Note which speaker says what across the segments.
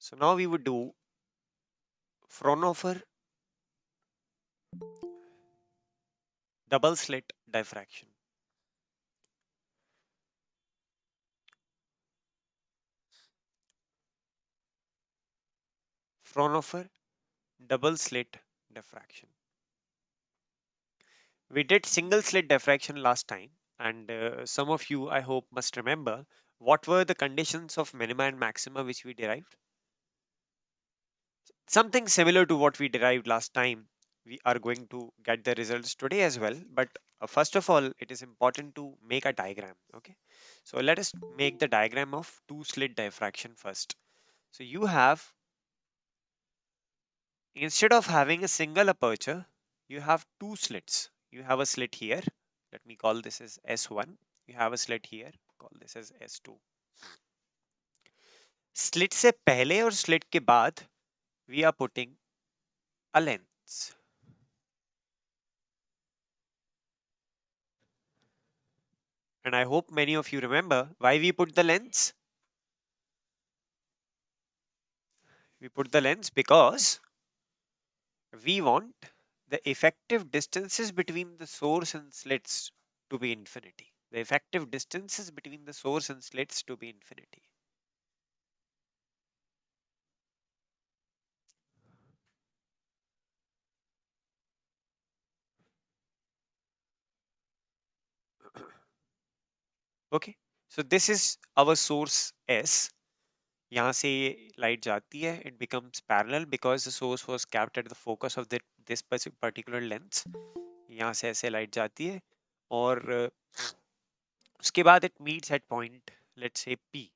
Speaker 1: So now we would do Fraunhofer double slit diffraction. Fraunhofer double slit diffraction. We did single slit diffraction last time, and some of you, I hope, must remember what were the conditions of minima and maxima which we derived. Something similar to what we derived last time. We are going to get the results today as well, but first of all, it is important to make a diagram. Okay, so let us make the diagram of two slit diffraction first. So you have, instead of having a single aperture, you have two slits. You have a slit here. Let me call this as S1. You have a slit here. Call this as S2. Slit से पहले और slit के बाद we are putting a lens. And I hope many of you remember why we put the lens. We put the lens because we want the effective distances between the source and slits to be infinity. The effective distances between the source and slits to be infinity. Okay, so this is our source S. यहाँ से ये light जाती है, it becomes parallel because the source was kept at the focus of this particular lens. यहाँ से ऐसे light जाती है और उसके बाद it meets at point, let's say P.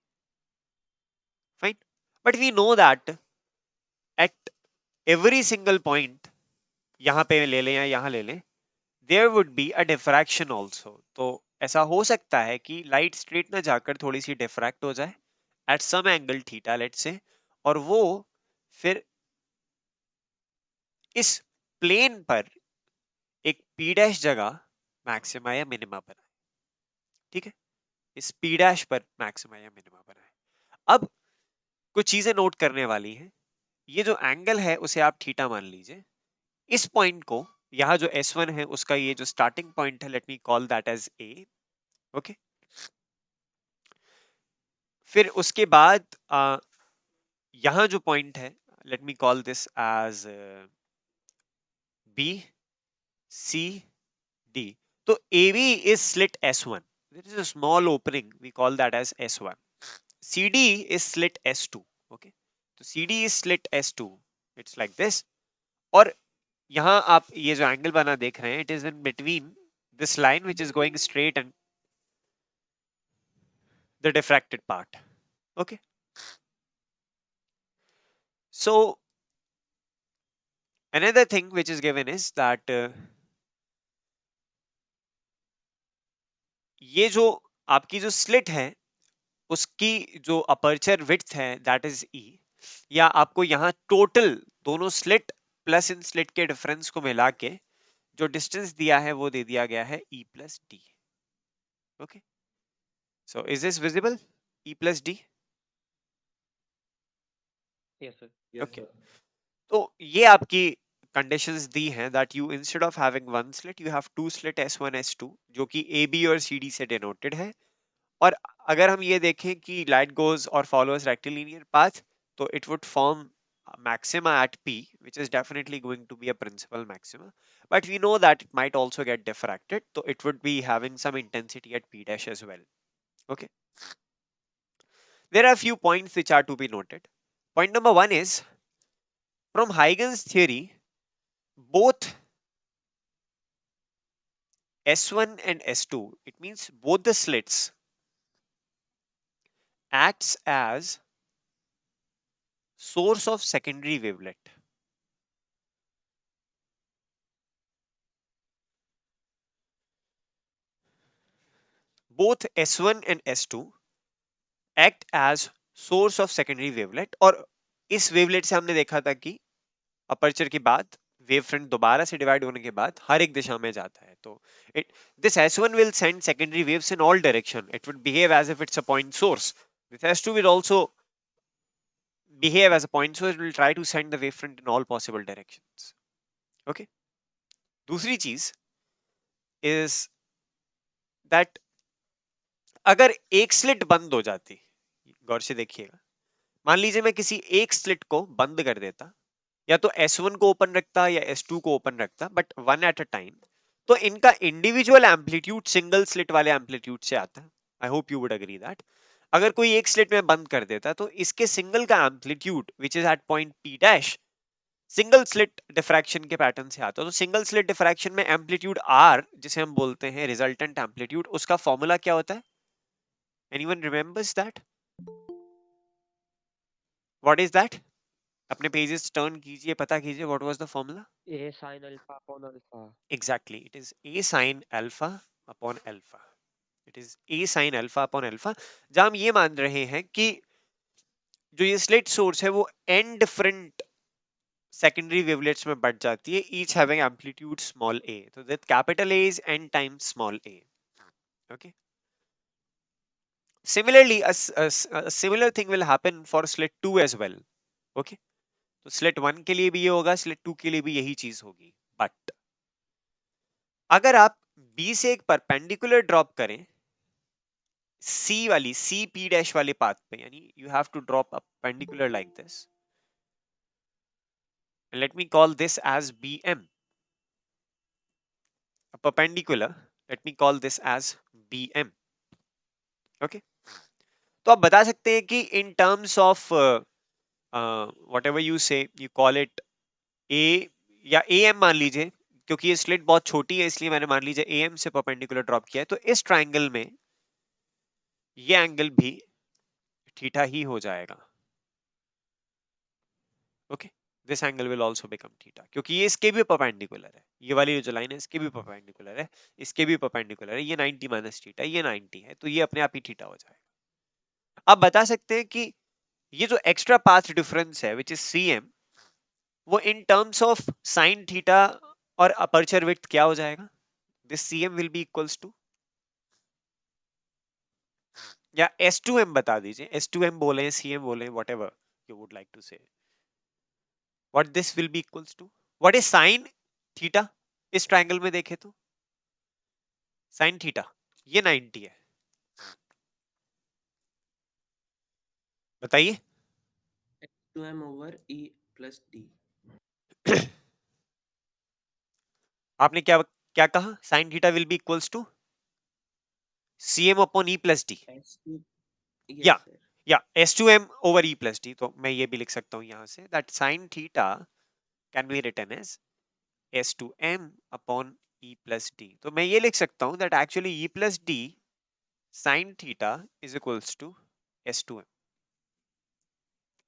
Speaker 1: Fine, but we know that at every single point, यहाँ पे ले लें या यहाँ ले लें, there would be a diffraction also. तो ऐसा हो सकता है कि light straight ना जाकर थोड़ी सी diffract हो जाए at some angle theta, let's say, और वो फिर इस प्लेन पर एक p डैश जगह मैक्सिमा या मिनिमा बनाए. ठीक है, इस p डैश पर मैक्सिमा या मिनिमा बनाए. अब कुछ चीजें नोट करने वाली हैं. ये जो एंगल है उसे आप थीटा मान लीजिए. इस पॉइंट को, यहाँ जो S1 है उसका ये जो स्टार्टिंग पॉइंट है, let me call that as A. Okay, फिर उसके बाद यहाँ जो पॉइंट है, let me call this as B, C, D. तो AB is slit S1. There is a small opening. We call that as S1. CD is slit S2. Okay. तो CD is slit S2. It's like this. और यहाँ आप ये जो angle बना देख रहे हैं, it is in between this line which is going straight and the diffracted part. Okay. So another thing which is given is that ये जो आपकी जो स्लिट है उसकी जो अपर्चर विड्थ है दैट इज E, या आपको यहाँ टोटल दोनों स्लिट प्लस इन स्लिट के डिफरेंस को मिला के जो डिस्टेंस दिया है वो दे दिया गया है E plus D. Okay, so is this visible? E plus D.
Speaker 2: Yes, sir.
Speaker 1: Okay, तो ये आपकी कंडीशंस दी हैं that you instead of having one slit you have two slit S1 S2 जो कि AB और CD से डिनोटेड है. और अगर हम ये देखें कि लाइट गोज और फॉलोअर्स रेक्टिलिनियर पाथ, तो it would form maxima at P, which is definitely going to be a principal maxima. But we know that it might also get diffracted, so it would be having some intensity at P dash as well. Okay. There are a few points which are to be noted. Point number one is, from Huygens theory, both S1 and S2, it means both the slits acts as source of secondary wavelet. Both S1 and S2 act as source of secondary wavelet. और इस wavelet से हमने देखा था कि aperture के बाद wave front दोबारा से डिवाइड होने के बाद हर एक दिशा में जाता है. तो this S1 will send secondary waves in all direction. It would behave as if it's a point source. This S2 will also behave as a point, so it will try to send the wavefront in all possible directions. Okay. दूसरी चीज is that अगर एक slit बंद हो जाती, गौर से देखिएगा, मान लीजिए मैं किसी एक स्लिट को बंद कर देता, या तो S1 को ओपन रखता या S2 को ओपन रखता, but one at a time, तो इनका इंडिविजुअल एम्पलीट्यूड सिंगल स्लिट वाले एम्पलीट्यूड से आता है. I hope you would agree that. अगर कोई एक स्लिट में बंद कर देता तो इसके सिंगल का amplitude which is at point P dash single slit diffraction के पैटर्न से आता है. तो सिंगल स्लिट डिफ्रैक्शन में एम्पलीट्यूड R, जिसे हम बोलते हैं रिजल्टेंट एम्पलीट्यूड, उसका फॉर्मूला क्या होता है? Anyone remembers that? What is that? अपने पेजेस टर्न कीजिए, पता कीजिए what was the formula.
Speaker 2: A sin alpha upon alpha.
Speaker 1: Exactly, it is A sin alpha upon alpha. It is A sin alpha upon alpha. जहां हम ये मान रहे हैं कि जो ये स्लिट सोर्स है वो n डिफरेंट सेकेंडरी वेवलेट्स में बढ़ जाती है, each having amplitude small a. So that capital A is n times small a. Okay. Similarly, a similar thing will happen for slit 2 as well. Okay. तो slit 1 के लिए भी ये होगा, स्लिट 2 के लिए भी यही चीज होगी. बट अगर आप B से एक परपेंडिकुलर ड्रॉप करें सी वाली, सी पी डैश वाले पाथ पे, यानी you have to drop a perpendicular like this, and let me call this as bm, a perpendicular, let me call this as bm. Okay. तो आप बता सकते हैं कि इन terms of what ever you से, यू कॉल इट ए या A M मान लीजिए, क्योंकि ये स्लिट बहुत छोटी है इसलिए मैंने मान लीजिए ए एम से परपेंडिकुलर ड्रॉप किया है, तो इस ट्राइंगल में ये एंगल भी थीटा ही हो जाएगा. Okay. This angle will also become theta, क्योंकि ये इसके भी परपेंडिकुलर है, ये वाली जो लाइन है इसके भी परपेंडिकुलर है, इसके भी परपेंडिकुलर है, ये 90 माइनस थीटा, ये 90 है, तो ये अपने आप ही थीटा हो जाएगा. आप बता सकते हैं कि ये जो एक्स्ट्रा पाथ डिफरेंस है विच इज cm, वो in terms of sine theta और अपर्चर विड्थ क्या हो जाएगा? This cm will be equals to, या S2m बता दीजिए, S2m बोले cm बोले, whatever you would like to say, what this will be equals to, what is sin theta इस ट्रायंगल में देखे तो? साइन थीटा ये 90 है, बताइए.
Speaker 3: S2m over E plus D.
Speaker 1: आपने क्या क्या कहा? Sine theta will be equals to cm upon e plus D.
Speaker 3: S2.
Speaker 1: या
Speaker 3: Yes, sir.
Speaker 1: या S2m over e plus D. तो मैं ये भी लिख सकता हूं यहां से, that sine theta can be written as S2m upon e plus D. तो मैं ये लिख सकता हूं that actually e plus D sine theta is equals to S2m.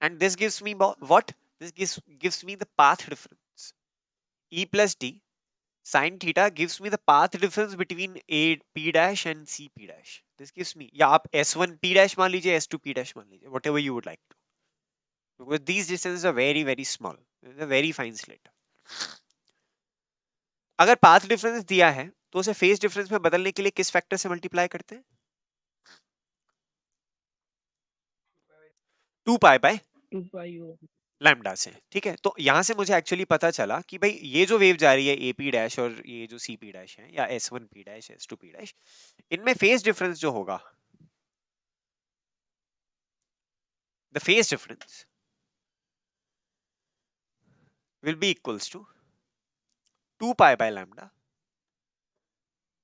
Speaker 1: And this gives me what? This gives me the path difference. E plus d sin theta gives me the path difference between a p dash and c p dash. This gives me, या आप S1 p dash मान लीजिए, S2 p dash मान लीजिए, whatever you would like to. Because these distances are very very small. It's a very fine slit. अगर path difference दिया है तो उसे फेज डिफरेंस में बदलने के लिए किस फैक्टर से मल्टीप्लाई करते हैं? 2 pi bye
Speaker 2: 2 pi over.
Speaker 1: Lambda से. ठीक है. तो यहां से मुझे एक्चुअली पता चला कि भाई ये जो वेव जा रही है AP डैश और ये जो CP डैश है, या S1 P dash S2 P dash, इनमें फेज डिफरेंस जो होगा, the phase difference will be equals to 2 pi by lambda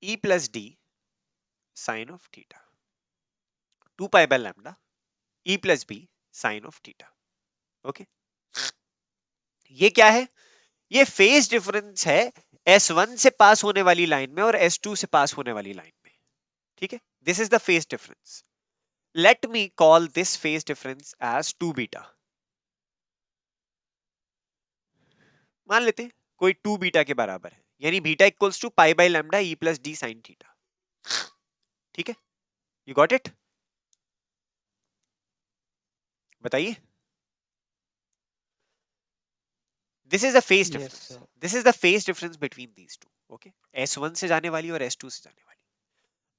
Speaker 1: E plus D sine of theta. 2 pi by lambda E plus B sine of theta. Okay. ये क्या है? ये phase difference है S1 से पास होने वाली लाइन में और S2 से पास होने वाली लाइन में. ठीक है. This is the phase difference. Let me call this phase difference as 2 beta. मान लेते हैं कोई 2 बीटा के बराबर है, यानी beta equals to pi by lambda e plus D sine theta. ठीक है. You got it? बताइए. This is the phase
Speaker 2: Yes,
Speaker 1: difference.
Speaker 2: sir.
Speaker 1: This is the phase difference between these two. Okay. S1 से जाने वाली और S2 से जाने वाली.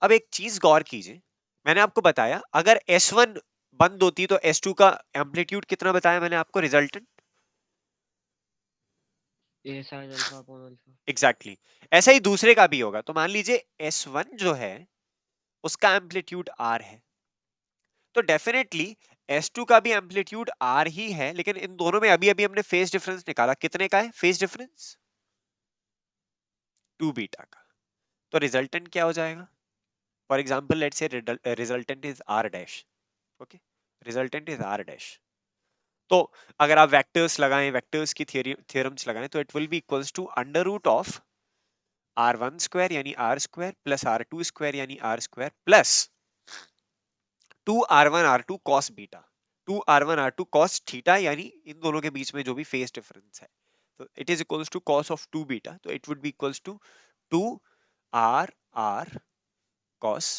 Speaker 1: अब एक चीज गौर कीजिए, मैंने आपको बताया अगर S1 बंद होती तो S2 का एम्पलीट्यूड कितना बताया मैंने आपको, resultant?
Speaker 2: A sine alpha upon alpha.
Speaker 1: Exactly ऐसा ही दूसरे का भी होगा। तो मान लीजिए S1 जो है उसका एम्पलीट्यूड R है, तो डेफिनेटली S2 का भी एम्पलीट्यूड R ही है, लेकिन इन दोनों में अभी अभी हमने फेज डिफरेंस निकाला, कितने का है फेज डिफरेंस? 2 बीटा का। तो रिजल्टेंट क्या हो जाएगा? For example let's say resultant is R dash. Okay, resultant is R dash. तो अगर आप वेक्टर्स लगाएं, वेक्टर्स की थ्योरम्स लगाएं, तो it will be equals to under root of R1 square यानी R square plus R2 square यानी R square plus 2R1 R2 cos beta, 2R1 R2 cos theta, यानी इन दोनों के बीच में जो भी फेज डिफरेंस है, तो it is equals to cos of 2 beta, तो it would be equals to 2R cos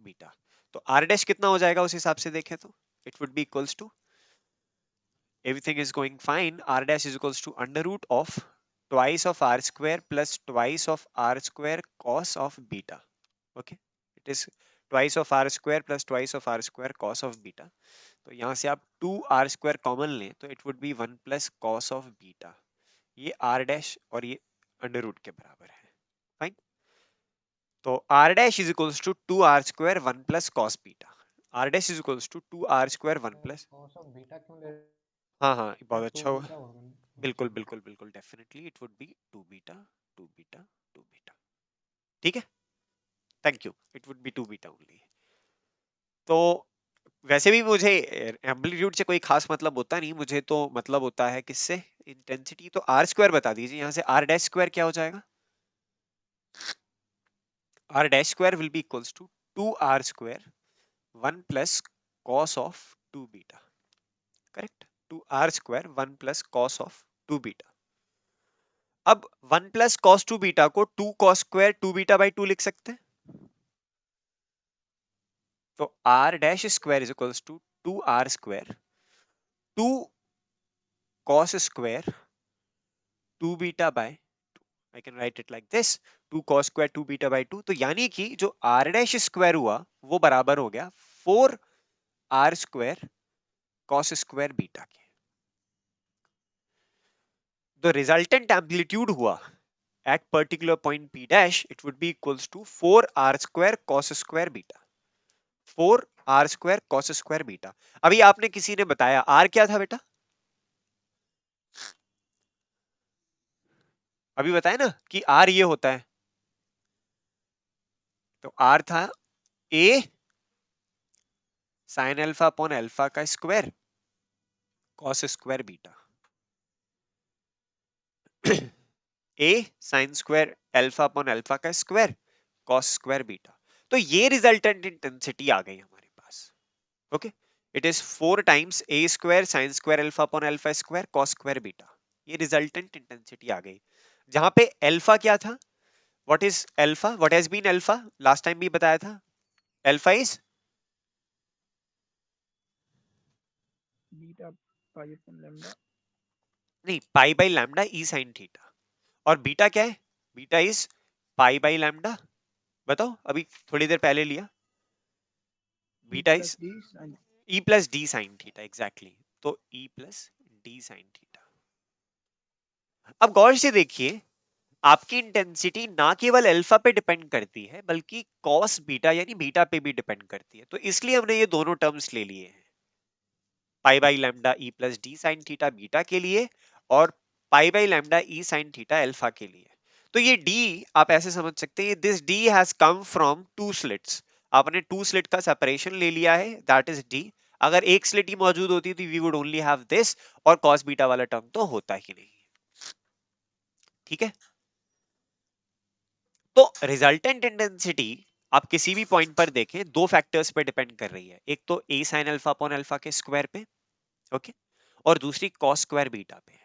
Speaker 1: beta. तो R डैश कितना हो जाएगा उस हिसाब से देखें तो it would be equals to, everything is going fine, R dash is equals to under root of twice of R square plus twice of R square cos of beta. Okay, it is twice of R square plus twice of R square cos of beta. तो यहाँ से आप 2R square common लें तो it would be 1 plus cos of beta, ये R dash और ये under root के बराबर है। फाइन, तो R dash is equals to 2R square 1 plus cos beta, R dash is equals to 2R square 1 plus,
Speaker 4: cos of beta क्यों ले
Speaker 1: हाँ हाँ बहुत
Speaker 4: टू
Speaker 1: अच्छा हुआ,
Speaker 4: बीटा होगा
Speaker 1: बिल्कुल
Speaker 4: मतलब
Speaker 1: बिल्कुल बिल्कुल, definitely it would B 2 beta 2 beta 2 beta. ठीक है, thank you, it would B 2 beta only. तो वैसे भी मुझे एम्पलीट्यूड से कोई खास मतलब होता नहीं, मुझे तो मतलब होता है किससे, इंटेंसिटी। तो आर स्क्वायर बता दीजिए, यहाँ से आर डैश स्क्वायर क्या हो जाएगा? R dash square will be equals to 2R square 1 plus cos of 2 beta, correct, 2R square 1 plus cos of 2 beta. अब 1 प्लस कॉस 2 बीटा को 2 कॉस स्क्वायर 2 बीटा बाई 2 लिख सकते हैं। तो R dash square is equals to 2R square 2 cos square 2 beta by, I can write it like this, 2 cos square 2 beta by 2। तो यानी कि जो आर डैश स्क्वायर हुआ वो बराबर हो गया 4R square cos square beta के। तो रिजल्टेंट एम्पलीट्यूड हुआ at particular point p dash, it would be equals to 4R square cos square beta, 4R square cos square beta। अभी आपने किसी ने बताया R क्या था बेटा, अभी बताया ना कि R ये होता है, तो R था A sin alpha upon alpha का square cos square beta, A sin square alpha upon alpha का स्क्वायर cos स्क्वायर बीटा। तो ये रिजल्टेंट इंटेंसिटी आ गई हमारे पास। Okay, it is 4 times A square sin square alpha upon alpha square cos square beta, ये resultant intensity आ गई। जहां पे अल्फा क्या था, what is alpha, what has been alpha, last time भी बताया था, alpha is,
Speaker 5: beta pi upon lambda.
Speaker 1: नहीं, pi by lambda e sine theta. और बीटा क्या है, beta is pi by lambda, बताओ अभी थोड़ी देर पहले लिया,
Speaker 5: e
Speaker 1: beta is
Speaker 5: plus D sine.
Speaker 1: E plus D sine theta, exactly. तो e plus D sine theta. अब गौर से देखिए, आपकी इंटेंसिटी ना केवल अल्फा पे डिपेंड करती है बल्कि कॉस बीटा यानी बीटा पे भी डिपेंड करती है। तो इसलिए हमने ये दोनों टर्म्स ले लिए हैं, पाई by lambda e plus D sine theta beta के लिए और पाई by lambda e sine theta alpha के लिए। तो ये डी आप ऐसे समझ सकते हैं, this D has come from two slits, आपने टू स्लिट का सेपरेशन ले लिया है, दैट इज डी। अगर एक स्लिट ही मौजूद होती तो we would only have this, और कॉस बीटा वाला टर्म तो होता ही नहीं। ठीक है, तो रिजल्टेंट इंटेंसिटी आप किसी भी पॉइंट पर देखें दो फैक्टर्स पे डिपेंड कर रही है, एक तो ए साइन अल्फा अपॉन अल्फा के स्क्वायर पे, ओके, और दूसरी कॉस स्क्वायर बीटा पे,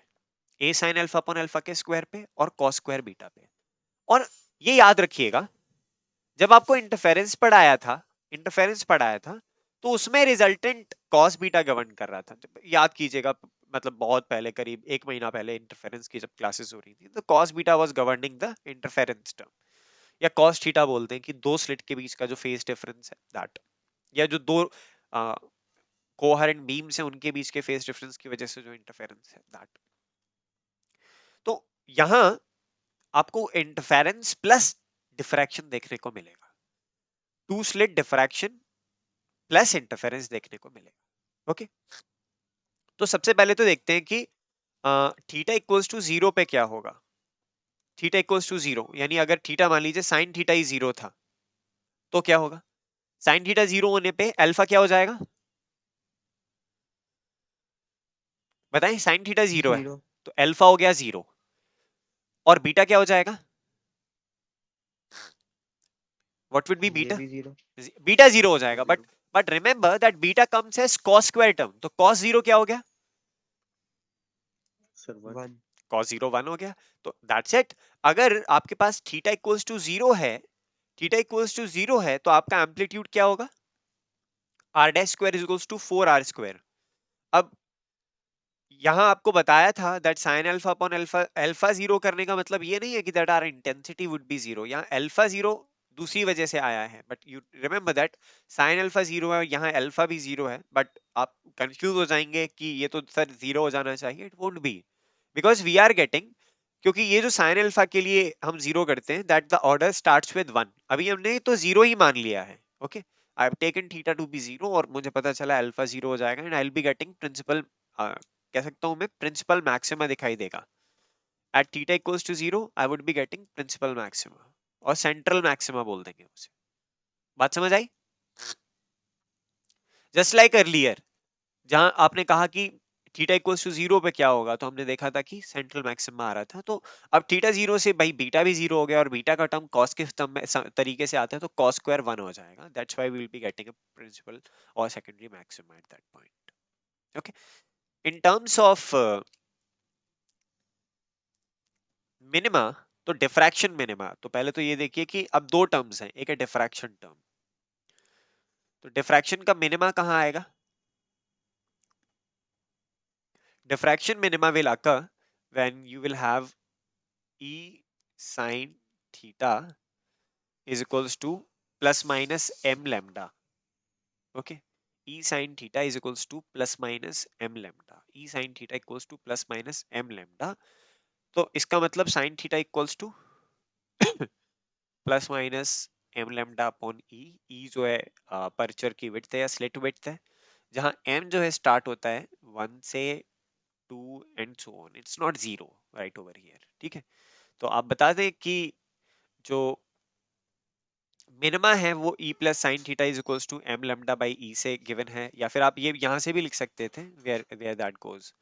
Speaker 1: ए साइन अल्फा अपॉन अल्फा के स्क्वायर पे और कॉस स्क्वायर बीटा पे। और ये याद रखिएगा, जब आपको इंटरफेरेंस पढ़ाया था तो उसमें रिजल्टेंट कॉस बीटा गवर्न कर रहा था, जब याद कीजिएगा, मतलब बहुत पहले, करीब एक महीना पहले इंटरफेरेंस की जब क्लासेस हो रही थी, तो cos beta was governing the interference term, या कॉस थीटा बोलते हैं कि दो स्लिट के बीच का जो फेज डिफरेंस है दैट, या जो दो कोहेरेंट बीम्स है उनके बीच के फेस डिफरेंस की वजह से जो इंटरफेरेंस है दैट। तो यहां आपको इंटरफेरेंस प्लस डिफ्रैक्शन देखने को मिलेगा, two slit diffraction plus interference देखने को मिलेगा। ओके, तो सबसे पहले तो देखते हैं कि थीटा इक्वल्स टू जीरो पे क्या होगा। थीटा इक्वल्स टू जीरो यानी अगर थीटा मान लीजिए साइन थीटा ही जीरो था तो क्या होगा, साइन थीटा जीरो होने पे अल्फा क्या हो जाएगा, बताएं, साइन थीटा जीरो है
Speaker 2: जीरो।
Speaker 1: तो अल्फा हो गया जीरो, और बीटा क्या हो जाएगा, व्हाट वुड बी
Speaker 2: ये
Speaker 1: बीटा,
Speaker 2: भी जीरो।
Speaker 1: बीटा जीरो हो
Speaker 3: ये भी
Speaker 1: जाएगा, but
Speaker 3: zero.
Speaker 1: Remember that beta comes as cos square term, तो cos जीरो क्या हो गया,
Speaker 3: sir 1।
Speaker 2: One.
Speaker 1: cos zero one हो गया। तो दैट्स इट। अगर आपके पास थीटा इक्वल्स टू जीरो है, थीटा इक्वल्स टू जीरो है तो आपका एम्पलीट्यूड क्या होगा, R dash square equals to 4r²। अब यहां आपको बताया था that sine alpha upon alpha, alpha zero करने का मतलब ये नहीं है कि that our intensity would be zero, यहाँ अल्फा जीरो दूसरी वजह से आया है, but you remember that sine alpha zero है, यहाँ अल्फा भी जीरो है, बट आप कंफ्यूज हो जाएंगे कि ये तो सर जीरो हो जाना चाहिए, it won't be, because we are getting, क्योंकि ये जो साइन अल्फा के लिए हम जीरो करते हैं that the order starts with one, अभी हमने तो जीरो ही मान लिया है। Okay, I have taken theta to be zero और मुझे पता चला अल्फा जीरो हो जाएगा and I will be getting principal, कह सकता हूं मैं प्रिंसिपल मैक्सिमा दिखाई देगा। At theta equals to zero I would be getting principal maxima और सेंट्रल मैक्सिमा बोल देंगे उसे। बात समझ आई, जस्ट लाइक अर्लियर जहां आपने कहा कि थीटा इक्वल्स टू जीरो पे क्या होगा, तो हमने देखा था कि सेंट्रल मैक्सिमा आ रहा था, तो अब थीटा जीरो से भाई बीटा भी जीरो हो गया और बीटा का टर्म कॉस के टर्म में तरीके से आता है तो कॉस स्क्वायर वन हो जाएगा, that's why we will be getting a principal और secondary maxima at that point. Okay, in terms of minima, तो डिफ्रैक्शन मिनिमा, तो पहले तो ये देखिए कि अब दो टर्म्स हैं, एक है डिफ्रैक्शन टर्म, तो डिफ्रैक्शन का मिनिमा कहां आएगा, diffraction minima will occur when you will have e sin theta is equals to plus minus m lambda. Okay, e sin theta is equals to plus minus m lambda, e sin theta equals to plus minus m lambda, तो इसका मतलब sin theta equals to plus minus m lambda upon e, e जो है aperture की width है या slit width है, जहां एम जो है स्टार्ट होता है वन से two and so on, it's not zero right over here. ठीक है, तो आप बता दें कि जो मिनिमा है वो e plus sine theta is equals to m lambda by e से गिवन है, या फिर आप ये यहाँ से भी लिख सकते थे where where that goes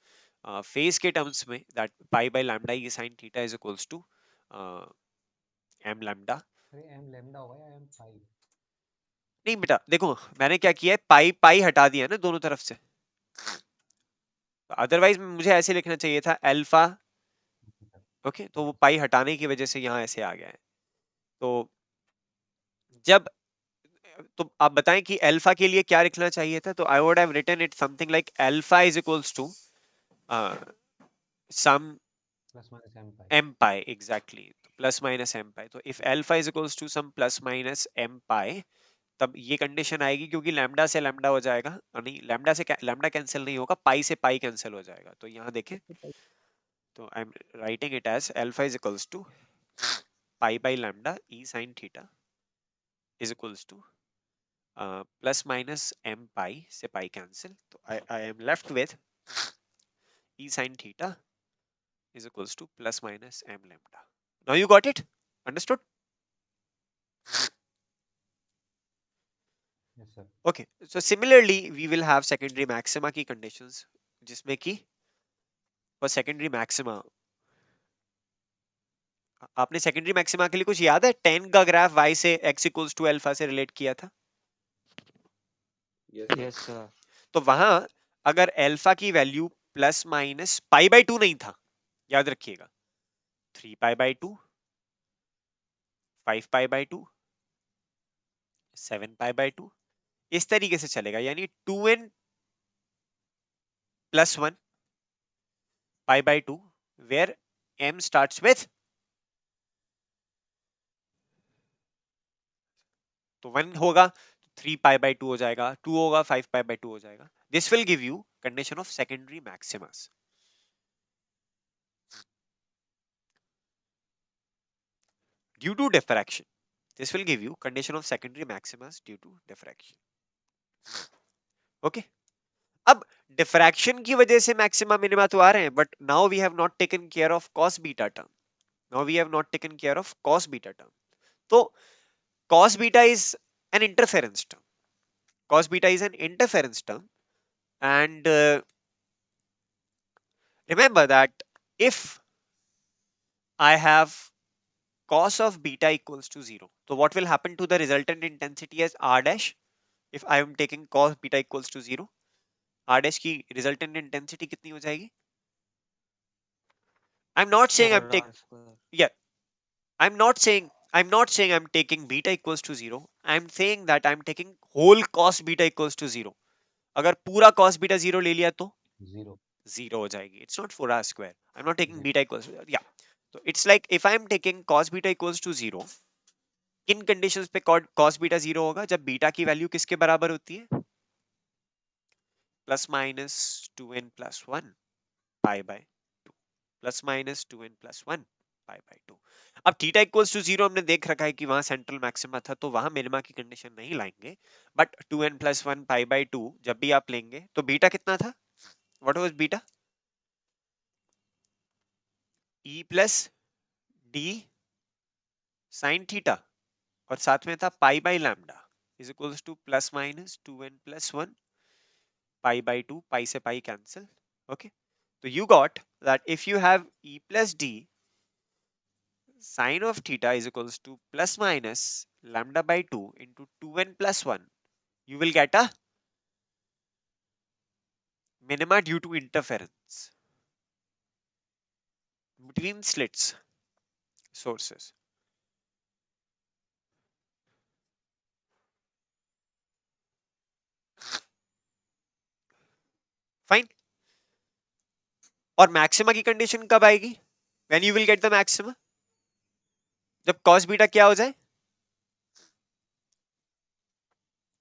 Speaker 1: phase के टर्म्स में that pi by lambda e sine theta is equals to m lambda.
Speaker 4: अरे एम लेमडा होगा या एम पाई?
Speaker 1: नहीं बेटा देखो मैंने क्या किया है, पाई पाई हटा दिया ना दोनों तरफ से, अदरवाइज मुझे ऐसे लिखना चाहिए था अल्फा। ओके, तो वो पाई हटाने की वजह से यहाँ ऐसे आ गया है। तो जब, तो आप बताएं कि अल्फा के लिए क्या लिखना चाहिए था, तो I would have written it something like alpha is equals to some
Speaker 4: plus minus m pi.
Speaker 1: m pi, exactly, plus minus m pi, तो if alpha is equals to some plus minus m pi, तब ये condition आएगी क्योंकि lambda से lambda हो जाएगा, नहीं lambda से लैम्डा कैंसिल नहीं होगा, पाई से पाई कैंसिल हो जाएगा, तो यहाँ देखें, तो I am writing it as alpha is equals to pi by lambda e sine theta is equals to plus minus m pi से पाई कैंसिल, तो I am left with e sin theta is equals to plus minus m lambda. Now you got it? Understood?
Speaker 4: Yes sir.
Speaker 1: Okay. So similarly, we will have secondary maxima की conditions, जिसमें कि for secondary maxima, आपने secondary maxima के लिए कुछ याद है, tan का ग्राफ y से x equals to alpha से रिलेट किया था,
Speaker 3: यस
Speaker 2: यस
Speaker 3: सर।
Speaker 2: सर।
Speaker 1: तो वहां अगर अल्फा की value plus minus pi by two नहीं था, याद रखिएगा, 3 pi by 2, 5 pi by 2, 7 pi by 2, इस तरीके से चलेगा, यानी 2n plus 1 pi by 2 where m starts with, तो 1 होगा, 3 पाई बाय 2 हो जाएगा, 2 होगा 5 पाई बाय 2 हो जाएगा. This will give you condition of secondary Maximus. Due to diffraction, this will give you condition of secondary maximas due to diffraction. Okay. अब diffraction की वजह से maxima minima तो आ रहे हैं, but now we have not taken care of cos beta term. Now we have not taken care of cos beta term. तो cos beta is an interference term. Cos beta is an interference term, and remember that if I have cos of beta equals to 0, so what will happen to the resultant intensity as r dash if I am taking cos beta equals to 0? r dash की resultant intensity कितनी हो जाएगी? I'm not saying I'm
Speaker 2: Small
Speaker 1: taking,
Speaker 2: r square.
Speaker 1: yeah, I'm not saying I'm taking beta equals to 0. I'm saying that I'm taking whole cos beta equals to 0. अगर पूरा cos beta 0 ले लिया तो
Speaker 4: 0.
Speaker 1: 0 हो जाएगी. It's not 4r square. I'm not taking
Speaker 4: 0.
Speaker 1: beta equals to, yeah. So it's like if I'm taking cos beta equals to 0, किन conditions पे cos beta 0 होगा? जब बीटा की वैल्यू किसके बराबर होती है? Plus minus 2n plus 1 pi by 2, plus minus 2n plus 1 pi by 2. अब थीटा इक्वल्स टू 0 हमने देख रखा है कि वहां सेंट्रल मैक्सिमा था, तो वहां मिनिमा की कंडीशन नहीं लाएंगे. But 2n plus 1 pi by 2 जब भी आप लेंगे तो बीटा कितना था? What was beta? e plus D sine theta, और साथ में था पाई by lambda is equals to plus minus 2n plus 1 pi by 2, पाई से pi cancel. Okay, so you got that if you have e plus d sine of theta is equals to plus minus lambda by 2 into 2n plus 1, you will get a minima due to interference between slits sources. Fine. और maxima की condition कब आएगी? When you will get the maxima? जब cos beta क्या हो जाए?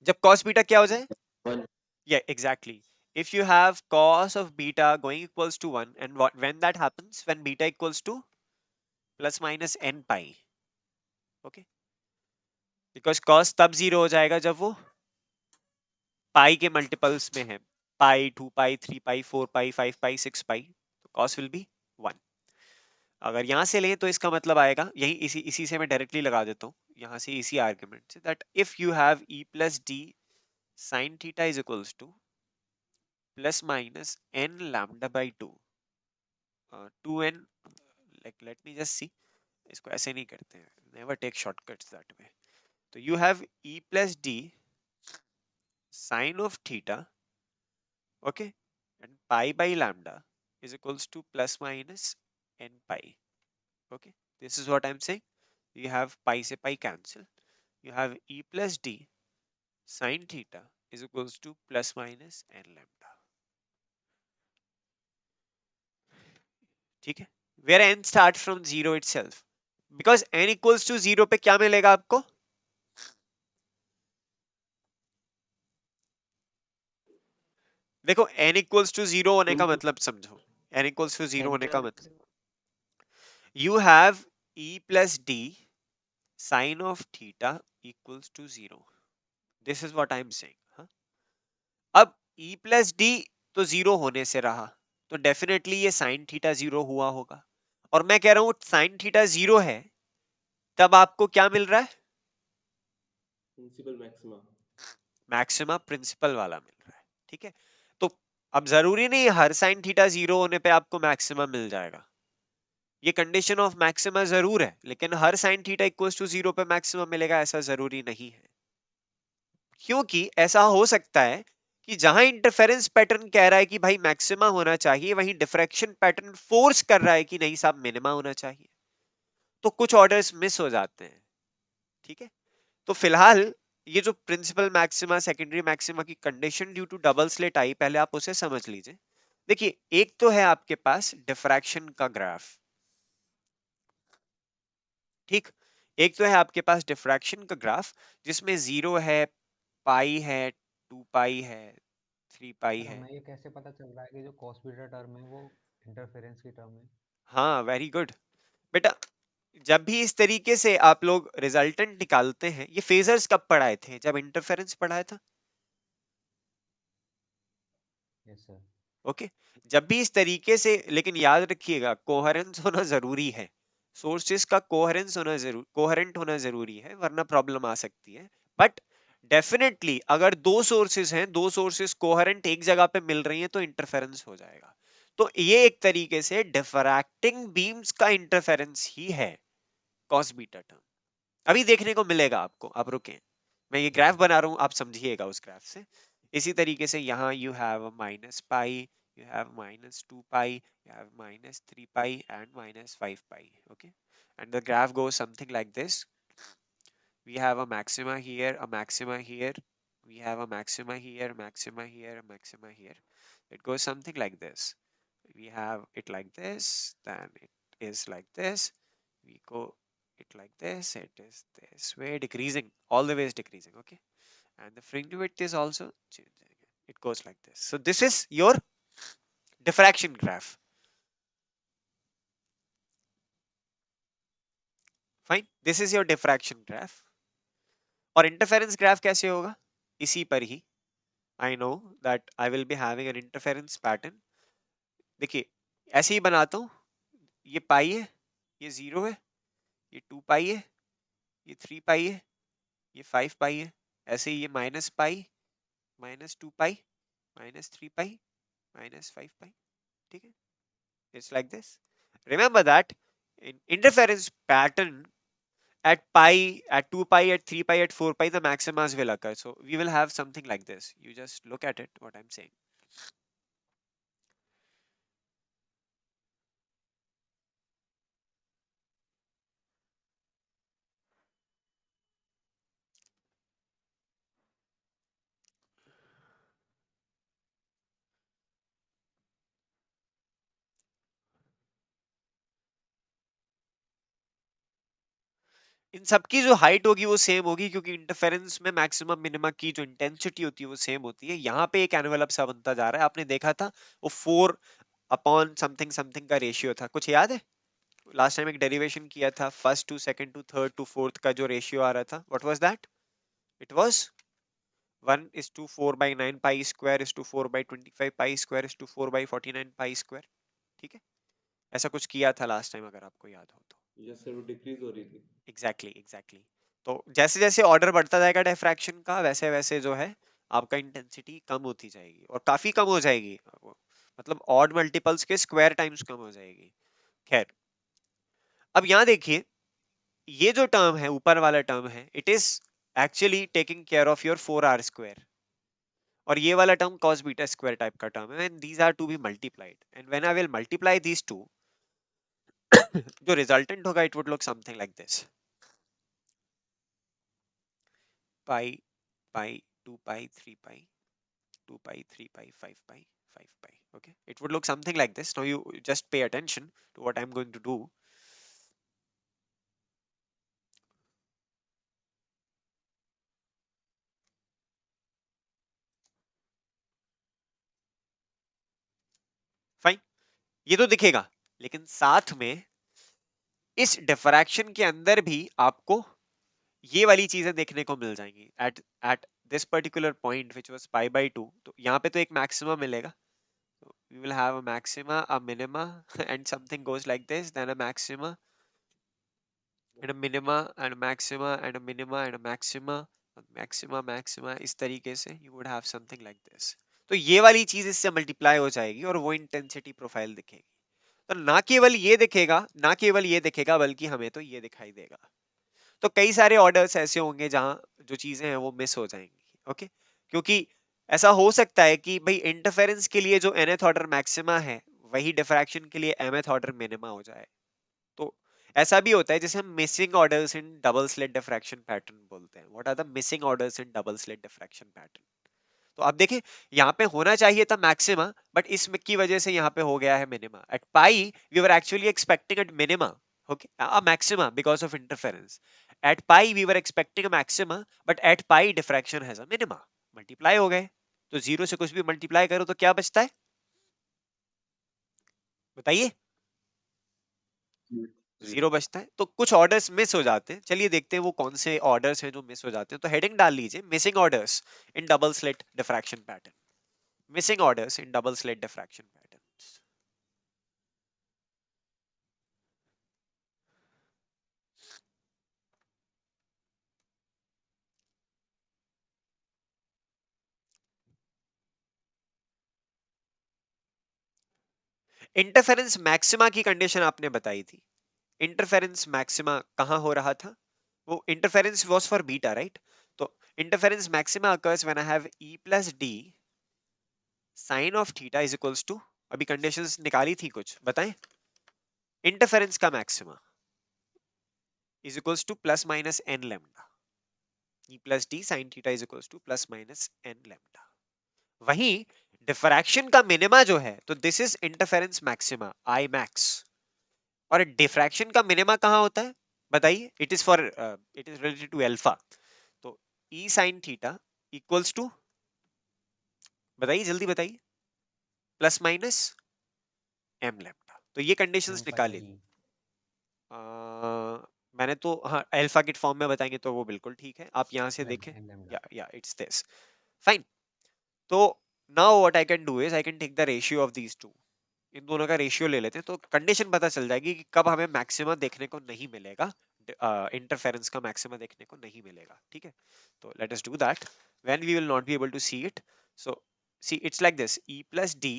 Speaker 1: जब cos beta क्या हो जाए?
Speaker 3: 1.
Speaker 1: Yeah, exactly. If you have cos of beta going equals to 1, and when that happens, when beta equals to plus minus n pi. Okay, because cos तब 0 हो जाएगा जब वो पाई के मल्टीपल्स में है. पाई, 2 पाई, 3 पाई, 4 पाई, 5 पाई, 6 पाई, तो cos विल बी 1. अगर यहां से लें तो इसका मतलब आएगा, यही इसी से मैं डायरेक्टली लगा देता हूँ यहां से, इसी आर्गुमेंट से, that if you have e plus D sine theta is equals to plus minus n lambda by 2, 2n, like let me just see, इसको ऐसे नहीं करते हैं, never take shortcuts that way. तो you have e plus d sine of theta, okay, and pi by lambda is equals to plus minus n pi. Okay, this is what I'm saying. You have pi se pi cancel, you have e plus d sine theta is equals to plus minus n lambda. ठीक है, where n starts from 0 itself, because n equals to 0 पे क्या मिलेगा आपको? देखो n equals to 0 होने का
Speaker 3: Input.
Speaker 1: मतलब समझो, n equals to 0 होने का
Speaker 2: Enter.
Speaker 1: मतलब, you have e plus d sine of theta equals to 0. This is what I am saying. हाँ? अब e plus d तो 0 होने से रहा, तो डेफिनेटली ये sin थीटा 0 हुआ होगा. और मैं कह रहा हूं sin थीटा 0 है, तब आपको क्या मिल रहा है?
Speaker 3: Principal maxima.
Speaker 1: मैक्सिमा प्रिंसिपल वाला मिल रहा है. ठीक है, तो अब जरूरी नहीं हर sin थीटा 0 होने पे आपको मैक्सिमा मिल जाएगा. ये कंडीशन ऑफ मैक्सिमा जरूर है, लेकिन हर sin थीटा इक्वल्स टू 0 पे मैक्सिमा मिलेगा ऐसा जरूरी नहीं है. क्योंकि ऐसा हो सकता है कि जहां इंटरफेरेंस पैटर्न कह रहा है कि भाई मैक्सिमा होना चाहिए, वहीं डिफ्रैक्शन पैटर्न फोर्स कर रहा है कि नहीं साहब मिनिमा होना चाहिए, तो कुछ ऑर्डर्स मिस हो जाते हैं. ठीक है, तो फिलहाल ये जो प्रिंसिपल मैक्सिमा सेकेंडरी मैक्सिमा की condition due to double slit आई, पहले आप उसे समझ लीजिए. देखिए, एक तो है आपके पास डिफ्रैक्शन का ग्राफ. ठीक, एक तो है आपके पास डिफ्रैक्शन का ग्राफ जिसमें 0 है, पाई है, 2 पाई है, 3 पाई
Speaker 4: सर
Speaker 1: है।
Speaker 4: हमें ये कैसे पता चल रहा है कि जो कॉस बीटा टर्म है वो इंटरफेरेंस की टर्म है?
Speaker 1: हाँ, वेरी गुड बेटा। जब भी इस तरीके से आप लोग रिजल्टेंट निकालते हैं, ये फेजर्स कब पढ़ाए थे? जब इंटरफेरेंस पढ़ाया था।
Speaker 4: Yes sir.
Speaker 1: ओके, जब भी इस तरीके से, लेकिन याद रखिएगा कोहेरेंस होना जरूरी है। सोर्सेस का कोहेरेंट होना जरूरी है, वरना प्रॉब्लम आ सकती है। बट डेफिनेटली अगर दो सोर्सेस हैं, दो सोर्सेस कोहेरेंट एक जगह पे मिल रही हैं, तो इंटरफेरेंस हो जाएगा। तो ये एक तरीके से डिफ्रैक्टिंग बीम्स का इंटरफेरेंस ही है कॉस बीटा टर्म। अभी देखने को मिलेगा आपको, आप रुके, मैं ये ग्राफ बना रहा हूं, आप समझिएगा उस ग्राफ से। इसी तरीके से यहाँ you have minus pi, you have minus 2 pi, you have minus 3 pi and minus 5 pi. Okay, and the graph goes something like this. We have a maxima here, a maxima here, we have a maxima here, maxima here, a maxima here. It goes something like this. We have it like this, then it is like this. We go it like this, it is this way, decreasing, all the way is decreasing. Okay, and the fringe width is also changing. It goes like this. So this is your diffraction graph. Fine, this is your diffraction graph. और interference graph कैसे होगा? इसी पर ही, I know that I will be having an interference pattern. देखिए ऐसे ही बनाता हूं, ये पाई है, ये 0 है, ये 2 पाई है, ये 3 पाई है, ये 5 पाई है। ऐसे ही ये माइनस पाई, माइनस 2 पाई, माइनस 3 पाई, माइनस 5 पाई। ठीक है, it's like this. Remember that in interference pattern, at pi, at 2 pi, at 3 pi, at 4 pi, the maximas will occur. So we will have something like this. You just look at it, what I'm saying. इन सबकी जो height होगी वो same होगी, क्योंकि interference में maximum minima की जो intensity होती है वो सेम होती है। यहाँ पे एक एनवेलप सा बनता जा रहा है, आपने देखा था वो 4 अपॉन समथिंग समथिंग का रेशियो था, कुछ याद है? लास्ट टाइम एक डेरिवेशन किया था, first to second to third to fourth का जो रेशियो आ रहा था, what was that? It was 1 is to 4 by 9 pi square is to 4 by 25 pi square is to 4 by 49 pi square। ठीक है, ऐसा कुछ किया था लास्ट टाइम, अगर आपको याद हो तो।
Speaker 6: यस सर, वो डिक्रीज हो रही थी।
Speaker 1: एग्जैक्टली। तो जैसे जैसे ऑर्डर बढ़ता जाएगा डिफ्रैक्शन का, वैसे वैसे जो है आपका इंटेंसिटी कम होती जाएगी, और काफी कम हो जाएगी, मतलब ऑड मल्टीपल्स के स्क्वायर टाइम्स कम हो जाएगी। खैर, अब यहाँ देखिए, ये जो टर्म है, ऊपर वाला टर्म है, it is actually taking care of your 4r square, और ये वाला term cos beta square type का टर्म है, and these are to be multiplied, and when I will multiply these two, जो रिजल्टेंट होगा it would look something like this. Pi, pi, 2 pi, 3 pi, 2 pi, 3 pi, 5 pi, 5 pi. Okay, it would look something like this. Now you just pay attention to what I'm going to do. Fine, ये तो दिखेगा, लेकिन साथ में इस diffraction के अंदर भी आपको ये वाली चीजें देखने को मिल जाएंगी। At this particular point which was pi by 2, तो यहाँ पे तो एक मैक्सिमा मिलेगा। We will have a maxima, a minima, and something goes like this, then a maxima, and a minima, and a maxima, and a minima, and a maxima, maxima, maxima, इस तरीके से you would have something like this। तो ये वाली चीज इससे multiply हो जाएगी और वो इंटेंसिटी प्रोफाइल दिखेगी। तो ना केवल ये दिखेगा, ना केवल ये दिखेगा, बल्कि हमें तो ये दिखाई देगा। तो कई सारे ऑर्डर्स ऐसे होंगे जहां जो चीजें हैं वो मिस हो जाएंगी। ओके, क्योंकि ऐसा हो सकता है कि भाई इंटरफेरेंस के लिए जो nth ऑर्डर मैक्सिमा है, वही डिफ्रैक्शन के लिए mth ऑर्डर मिनिमा हो जाए। तो ऐसा भी होता है जिसे हम missing orders in double slit diffraction pattern बोलते हैं। What are the missing orders in double slit diffraction pattern? तो आप देखिए, यहाँ पे होना चाहिए था मैक्सिमा, बट इस की वजह से यहाँ पे हो गया है minima. At pi we were actually expecting at minima, okay, uh maxima because of interference. At pi we were expecting a maxima, but at pi diffraction has a minima. Multiply हो गए, तो जीरो से कुछ भी multiply करो तो क्या बचता है, बताइए? जीरो बचता है। तो कुछ ऑर्डर्स मिस हो जाते हैं, चलिए देखते हैं वो कौन से ऑर्डर्स हैं जो मिस हो जाते हैं। तो हेडिंग डाल लीजिए, missing orders in double slit diffraction pattern. Missing orders in double slit diffraction pattern. Interference maxima की कंडीशन आपने बताई थी। इंटरफेरेंस मैक्सिमा कहां हो रहा था? वो interference was for beta, right? तो interference maxima occurs when I have e plus d sin of theta is equals to, अभी कंडीशंस निकाली थी कुछ, बताएं। इंटरफेरेंस का maxima is equals to plus minus n lambda, e plus d sin theta is equals to plus minus n lambda। वहीं diffraction का minima जो है, तो this is interference maxima I max। और डिफ्रैक्शन का मिनिमा कहां होता है, बताइए? It is for it is related to alpha. तो e sin theta equals to, बताइए जल्दी बताइए, प्लस माइनस m लैम्डा। तो ये कंडीशंस
Speaker 4: एम पाई
Speaker 1: निकाली।
Speaker 4: ई।
Speaker 1: मैंने तो हाँ अल्फा के फॉर्म में बताएंगे तो वो बिल्कुल ठीक है, आप यहां से देखें।
Speaker 4: N lambda.
Speaker 1: या इट्स दिस, फाइन। तो now what I can do is I can take the ratio of these two. इन दोनों का रेशियो ले लेते हैं, तो कंडीशन पता चल जाएगी कि कब हमें मैक्सिमा देखने को नहीं मिलेगा, इंटरफेरेंस का मैक्सिमा देखने को नहीं मिलेगा, ठीक है? तो let us do that when we will not be able to see it. So see it's like this, e plus d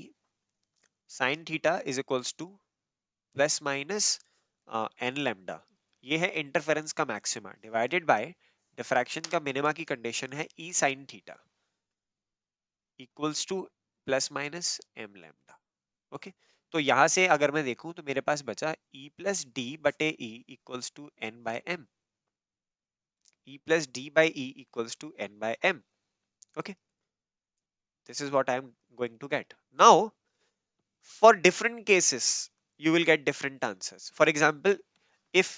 Speaker 1: sin theta is equals to plus minus n lambda. ये है interference का maxima divided by diffraction का minima की condition है e sin theta equals to plus minus m lambda. Okay, तो यहां से अगर मैं देखूं तो मेरे पास बचा e प्लस डी बटे e equals to n by m. e plus d by e equals to n by m। Okay, this is what I am going to get. Now, for different cases, you will get different answers. For example, if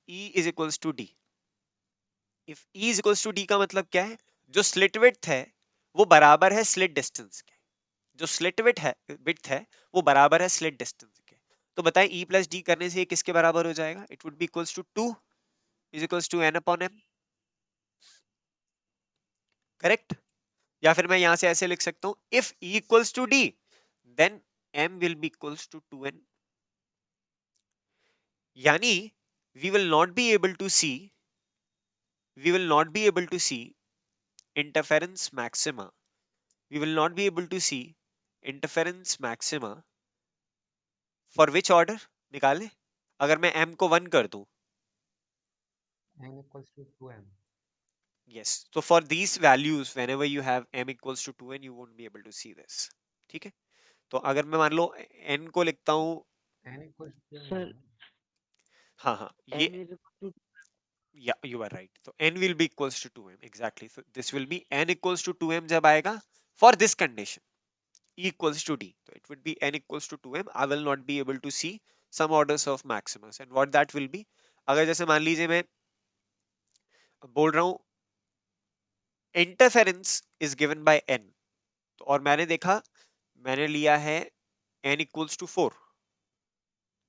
Speaker 1: e is equals to d, if e is equals to d का मतलब क्या है? जो slit width है वो बराबर है slit distance के। जो स्लिट विड्थ है वो बराबर है स्लिट डिस्टेंस के। तो बताएं e प्लस डी करने से ये किसके बराबर हो जाएगा? It would be equals to 2 is equals to n upon m, correct? या फिर मैं यहां से ऐसे लिख सकता हूं, if e equals to d then m will be equals to 2n। यानी we will not be able to see, we will not be able to see interference maxima, we will not be able to see interference maxima for which order? निकालें, अगर मैं m को 1 कर दूं,
Speaker 4: n equals to 2m।
Speaker 1: yes, so for these values whenever you have m equals to 2n you won't be able to see this, ठीक है? तो अगर मैं मान लो n को लिखता हूं,
Speaker 4: N equals to 2m
Speaker 2: Sir,
Speaker 4: होगा ना?
Speaker 1: हाँ हाँ
Speaker 2: n
Speaker 1: ये,
Speaker 2: will equal to
Speaker 1: yeah you are right, so n will be equals to 2m, exactly, so this will be n equals to 2m जब आएगा for this condition e equals to d, so it would be n equals to 2m। I will not be able to see some orders of maximus and what that will be, अगर जैसे मान लीजिए मैं बोल रहा हूं interference is given by n, तो और मैंने देखा, मैंने लिया है n equals to 4,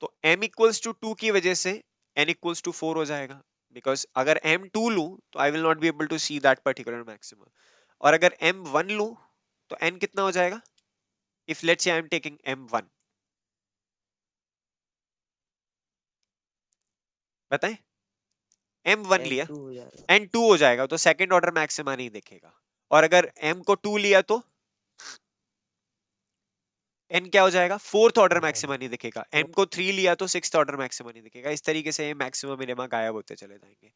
Speaker 1: तो m equals to 2 की वजह से n equals to 4 हो जाएगा, बिकॉज अगर m 2 लूं तो I will not be able to see that particular maximum. और अगर m 1 लूं तो n कितना हो जाएगा? इफ लेट्स से आई एम टेकिंग m 1, बताएं, m 1 लिया,
Speaker 2: n2 हो जाएगा।
Speaker 1: n 2 हो जाएगा, तो सेकंड ऑर्डर मैक्सिमा नहीं दिखेगा। और अगर m को 2 लिया तो n क्या हो जाएगा? Fourth order
Speaker 4: fourth
Speaker 1: maxima
Speaker 4: order.
Speaker 1: नहीं दिखेगा। m को 3 लिया तो सिक्स्थ ऑर्डर मैक्सिमा नहीं दिखेगा। इस तरीके से ये मैक्सिमा मिनिमा गायब होते चले जाएंगे।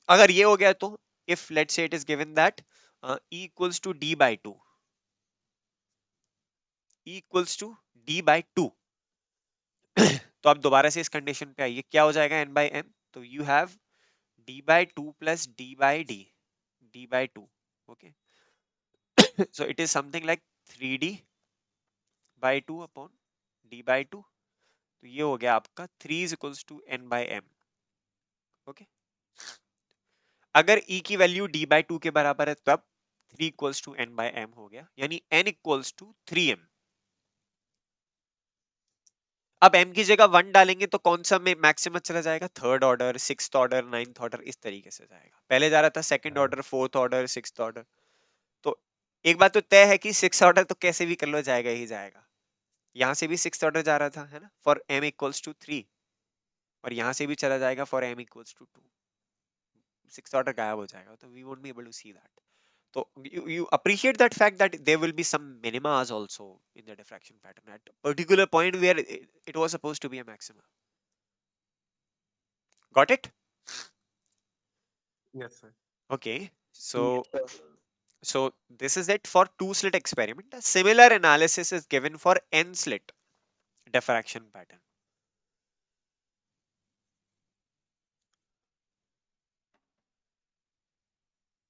Speaker 1: अगर ये हो गया तो if let's say it is given that e equals to d by 2, e equals to d by 2, तो आप दोबारा से इस कंडीशन पे आइए, क्या हो जाएगा n बाय m? तो you have d by 2 plus d by d, d by 2, okay, so it is something like 3d by 2 upon d by 2। तो ये हो गया आपका 3 is equals to n by m, okay. अगर e की value d by 2 के बराबर है तब 3 equals to n by m हो गया, यानी n इक्वल्स टू 3m। अब m की जगह 1 डालेंगे तो कौन सा में मैक्सिमम चला जाएगा, third order, sixth order, ninth order, इस तरीके से जाएगा। पहले जा रहा था second
Speaker 4: Right.
Speaker 1: Order, fourth order, sixth order. तो एक बात तो तय है कि सिक्स ऑर्डर तो कैसे भी कर लो जाएगा ही जाएगा। यहां से भी सिक्स ऑर्डर जा रहा था, है ना, फॉर m इक्वल्स टू 3, और यहां से भी चला जाएगा for m equals to 2। Six order गायब हो जाएगा, तो we won't be able to see that. So you appreciate that fact that there will be some minimas also in the diffraction pattern at a particular point where it was supposed to be a maxima. Got it?
Speaker 4: Yes, sir.
Speaker 1: Okay.
Speaker 6: Yes,
Speaker 1: So
Speaker 6: sir.
Speaker 1: so this is it for two slit experiment. A similar analysis is given for n slit diffraction pattern.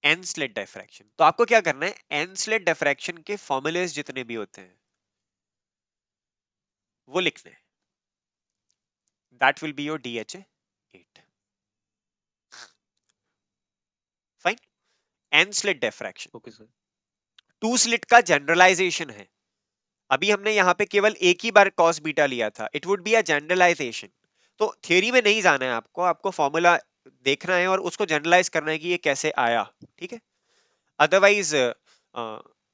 Speaker 1: n slit diffraction. तो आपको क्या करना है, n slit diffraction के formulas जितने भी होते हैं वो लिखने हैं. That will be your DHA 8. Fine. n slit diffraction.
Speaker 2: Okay sir.
Speaker 1: Two slit का जनरलाइजेशन है। अभी हमने यहाँ पे केवल एक ही बार कॉस बीटा लिया था, it would be a generalization. तो थियरी में नहीं जाना है आपको, आपको फॉर्मूला देखना है और उसको जनरलाइज करना है कि ये कैसे आया, ठीक है। अदरवाइज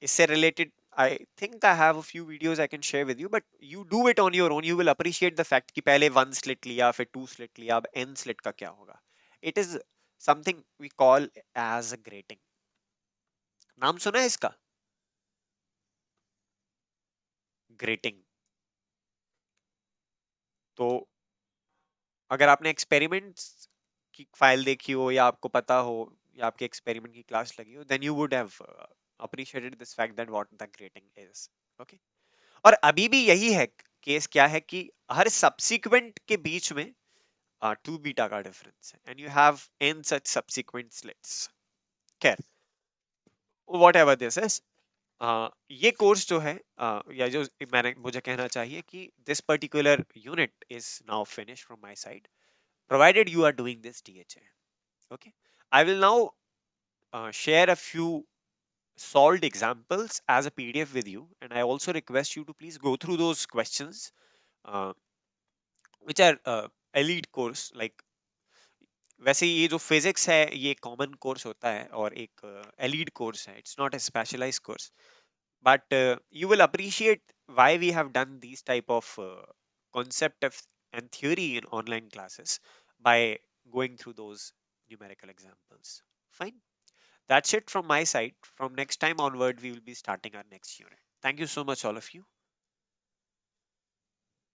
Speaker 1: इससे related I think I have a few videos I can share with you, but you do it on your own, you will appreciate the fact कि पहले वन स्लिट लिया फिर टू स्लिट लिया, अब एन स्लिट का क्या होगा। It is something we call as a grating. नाम सुना है इसका, ग्रेटिंग। तो अगर आपने एक्सपेरिमेंट्स की फाइल देखी हो या आपको पता हो या आपके एक्सपेरिमेंट की क्लास लगी हो, then you would have appreciated this fact that what the grating is. Okay. और अभी भी यही है केस, क्या है कि हर सब्सिक्वेंट के बीच में टू बीटा का डिफरेंस है, and you have an such subsequent slits. खैर, व्हाटएवर दिस इज, ये कोर्स जो है या जो मैंने मुझे कहना चाहिए कि this particular unit is now finish from my side, provided you are doing this DHA. Okay, I will now share a few solved examples as a PDF with you, and I also request you to please go through those questions, uh, which are elite course like, वैसे ये जो physics है ये common course होता है और एक elite course है, it's not a specialized course, but you will appreciate why we have done these type of concept of and theory in online classes by going through those numerical examples. Fine, that's it from my side. From next time onward we will be starting our next unit. Thank you so much all of you.